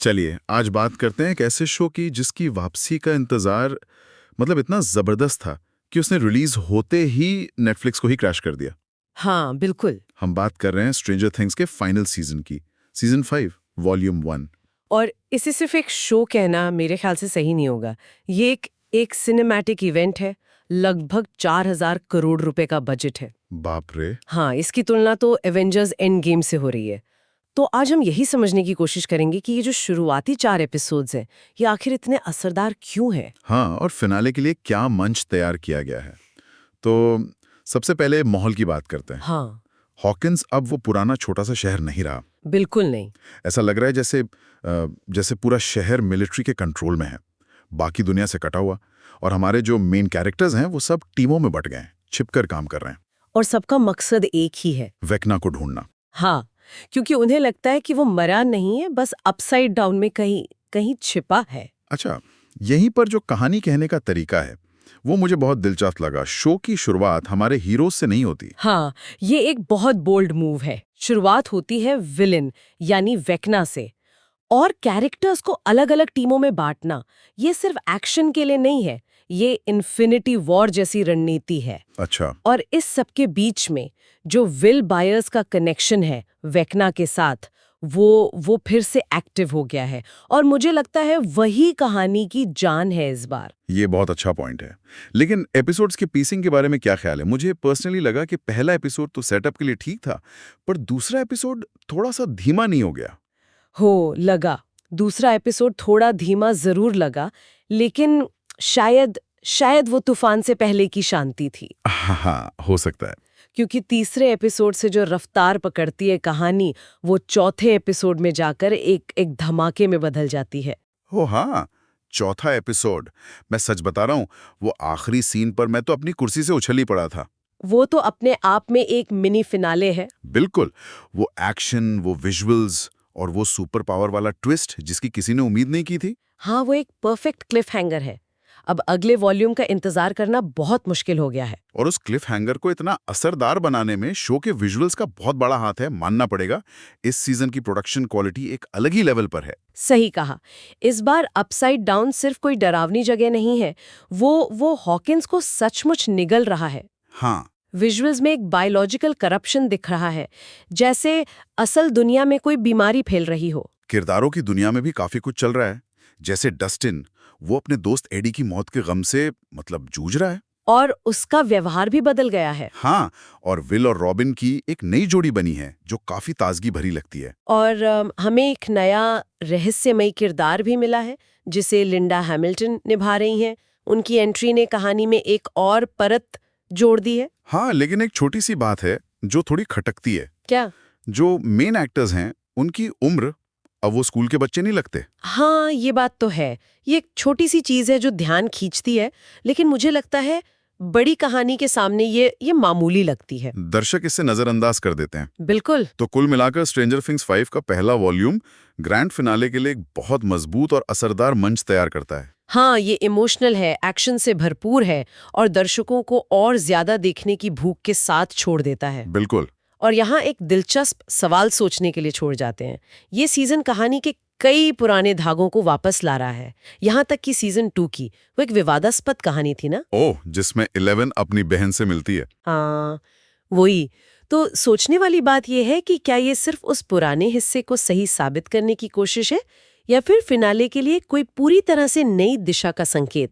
चलिए आज बात करते हैं एक ऐसे शो की जिसकी वापसी का इंतजार मतलब इतना जबरदस्त था कि उसने रिलीज होते ही नेटफ्लिक्स को ही क्रैश कर दिया। हाँ बिल्कुल। हम बात कर रहे हैं स्ट्रेंजर थिंग्स के फाइनल सीजन की, सीजन 5 वॉल्यूम 1। और इसे सिर्फ एक शो कहना मेरे ख्याल से सही नहीं होगा। ये एक सिनेमैटिक इवेंट है। लगभग 4,000 करोड़ रुपए का बजट है। बाप रे। हाँ, इसकी तुलना तो एवेंजर्स एंड गेम से हो रही है। तो आज हम यही समझने की कोशिश करेंगे कि ये जो शुरुआती 4 एपिसोड्स हैं, ये आखिर इतने असरदार क्यों हैं? हाँ, और फिनाले के लिए क्या मंच तैयार किया गया है। तो सबसे पहले माहौल की बात करते हैं। हाँ, हॉकिंस अब वो पुराना छोटा सा शहर नहीं रहा। बिल्कुल नहीं। ऐसा लग रहा है जैसे पूरा शहर मिलिट्री के कंट्रोल में है, बाकी दुनिया से कटा हुआ। और हमारे जो मेन कैरेक्टर्स हैं वो सब टीमों में बट गए हैं, छिपकर काम कर रहे हैं। और सबका मकसद एक ही है। वेकना को ढूंढना। हाँ, क्योंकि उन्हें लगता है कि वो मरा नहीं है, बस अपसाइड डाउन में कहीं कहीं छिपा है। अच्छा, यहीं पर जो कहानी कहने का तरीका है वो मुझे बहुत दिलचस्प लगा। शो की शुरुआत हमारे हीरोज से नहीं होती। हाँ, ये एक बहुत बोल्ड मूव है। शुरुआत होती है विलेन यानी वेकना से। और कैरेक्टर्स को अलग अलग टीमों में बांटना, ये सिर्फ एक्शन के लिए नहीं है, ये इन्फिनिटी वॉर जैसी रणनीति है। अच्छा। और इस सबके बीच में जो विल बायर्स का कनेक्शन है वेकना के साथ, वो फिर से एक्टिव हो गया है। और मुझे लगता है वही कहानी की जान है इस बार। ये बहुत अच्छा पॉइंट है। लेकिन एपिसोड्स के पीसिंग के बारे में क्या ख्याल है? मुझे पर्सनली लगा कि पहला एपिसोड तो सेटअप के लिए ठीक था, पर दूसरा एपिसोड थोड़ा सा धीमा नहीं हो गया? लगा। दूसरा एपिसोड थोड़ा धीमा जरूर लगा, लेकिन शायद वो तूफान से पहले की शांति थी। हाँ, हो सकता है। क्योंकि तीसरे एपिसोड से जो रफ्तार पकड़ती है कहानी, वो चौथे एपिसोड में जाकर एक धमाके में बदल जाती है। हो हाँ, चौथा एपिसोड, मैं सच बता रहा हूँ, वो आखिरी सीन पर मैं तो अपनी कुर्सी से उछल ही पड़ा था। वो तो अपने आप में एक मिनी फिनाले है। बिल्कुल, वो एक्शन, वो विजुअल्स और वो सुपर पावर वाला ट्विस्ट जिसकी किसी ने उम्मीद नहीं की थी। हाँ, वो एक परफेक्ट क्लिफ हैंगर है। अब अगले वॉल्यूम का इंतजार करना बहुत मुश्किल हो गया है। और उस क्लिफ हैंगर को इतना असरदार बनाने में शो के विजुअल्स का बहुत बड़ा हाथ है, मानना पड़ेगा। इस सीजन की प्रोडक्शन क्वालिटी एक अलग ही लेवल पर है। सही कहा। इस बार अपसाइड डाउन सिर्फ कोई डरावनी जगह नहीं है, वो हॉकिंस को सचमुच निगल रहा है। हाँ, विजुअल्स में एक बायोलॉजिकल करप्शन दिख रहा है, जैसे असल दुनिया में कोई बीमारी फैल रही हो। किरदारों की दुनिया में भी काफी कुछ चल रहा है। जैसे डस्टिन, वो अपने दोस्त एडी की मौत के गम से जूझ रहा है। और उसका व्यवहार भी बदल गया है। हाँ, और विल और रॉबिन की एक नई जोड़ी बनी है जो काफी ताजगी भरी लगती है। और हमें एक नया रहस्यमयी किरदार भी मिला है, जिसे लिंडा हैमिल्टन निभा रही हैं। उनकी एंट्री ने कहानी में एक और परत जोड़ दी है। हाँ, लेकिन एक छोटी सी बात है जो थोड़ी खटकती है। क्या? जो मेन एक्टर्स हैं उनकी उम्र, अब वो स्कूल के बच्चे नहीं लगते। हाँ, ये बात तो है। ये एक छोटी सी चीज है जो ध्यान खींचती है, लेकिन मुझे लगता है बड़ी कहानी के सामने ये मामूली लगती है। दर्शक इससे नजरअंदाज कर देते हैं। बिल्कुल। तो कुल मिलाकर स्ट्रेंजर थिंग्स 5 का पहला वॉल्यूम ग्रैंड फिनाले के लिए एक बहुत मजबूत और असरदार मंच तैयार करता है। हाँ, ये इमोशनल है, एक्शन से भरपूर है और दर्शकों को और ज्यादा देखने की भूख के साथ छोड़ देता है। बिल्कुल। और यहाँ एक दिलचस्प सवाल सोचने के लिए छोड़ जाते हैं। ये सीजन कहानी के कई पुराने धागों को वापस ला रहा है। यहाँ तक कि सीजन 2 की वो एक विवादास्पद कहानी थी ना। ओह, जिसमें 11 अपनी बहन से मिलती है। हाँ, वही। तो सोचने वाली बात यह है कि क्या ये सिर्फ उस पुराने हिस्से को सही साबित करने की कोशिश है, या फिर फिनाले के लिए कोई पूरी तरह से नई दिशा का संकेत।